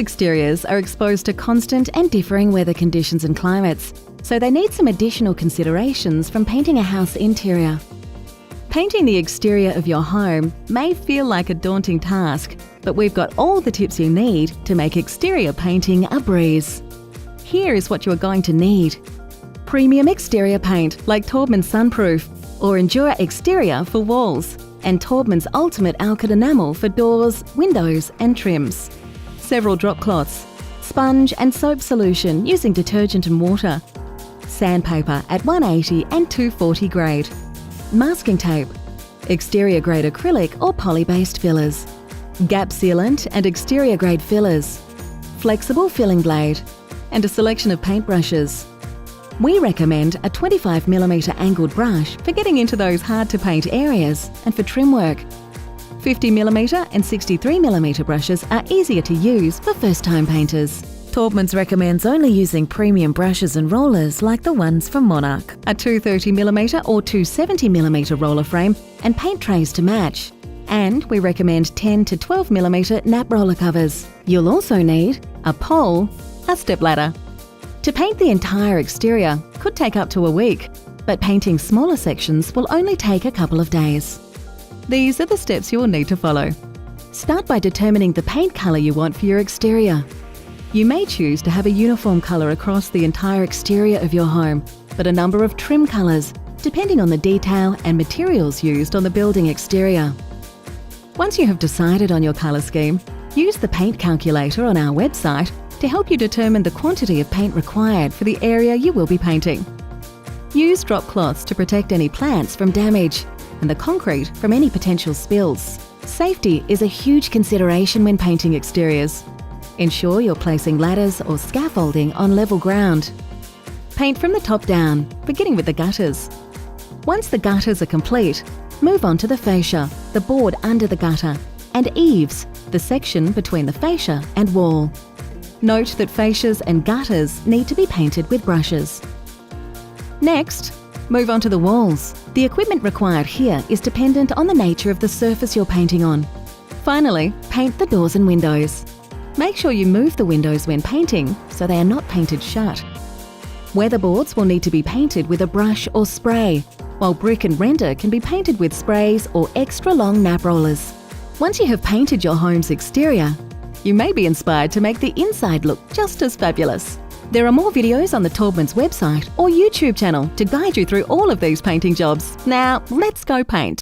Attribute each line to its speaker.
Speaker 1: exteriors are exposed to constant and differing weather conditions and climates, so they need some additional considerations from painting a house interior. Painting the exterior of your home may feel like a daunting task, but we've got all the tips you need to make exterior painting a breeze. Here is what you are going to need: premium exterior paint like Taubman Sunproof or Endura Exterior for walls, and Taubman's Ultimate Alkyd Enamel for doors, windows and trims. Several drop cloths, sponge and soap solution using detergent and water, sandpaper at 180 and 240 grade, masking tape, exterior grade acrylic or poly-based fillers, gap sealant and exterior grade fillers, flexible filling blade, and a selection of paintbrushes. We recommend a 25mm angled brush for getting into those hard to paint areas and for trim work. 50mm and 63mm brushes are easier to use for first-time painters. Taubman's recommends only using premium brushes and rollers like the ones from Monarch, a 230mm or 270mm roller frame and paint trays to match. And we recommend 10 to 12mm nap roller covers. You'll also need a pole, a stepladder. To paint the entire exterior could take up to a week, but painting smaller sections will only take a couple of days. These are the steps you'll need to follow. Start by determining the paint colour you want for your exterior. You may choose to have a uniform colour across the entire exterior of your home, but a number of trim colours, depending on the detail and materials used on the building exterior. Once you have decided on your colour scheme, use the paint calculator on our website to help you determine the quantity of paint required for the area you will be painting. Use drop cloths to protect any plants from damage and the concrete from any potential spills. Safety is a huge consideration when painting exteriors. Ensure you're placing ladders or scaffolding on level ground. Paint from the top down, beginning with the gutters. Once the gutters are complete, move on to the fascia, the board under the gutter, and eaves, the section between the fascia and wall. Note that fascias and gutters need to be painted with brushes. Next, move on to the walls. The equipment required here is dependent on the nature of the surface you're painting on. Finally, paint the doors and windows. Make sure you move the windows when painting so they are not painted shut. Weatherboards will need to be painted with a brush or spray, while brick and render can be painted with sprays or extra long nap rollers. Once you have painted your home's exterior, you may be inspired to make the inside look just as fabulous. There are more videos on the Taubman's website or YouTube channel to guide you through all of these painting jobs. Now, let's go paint.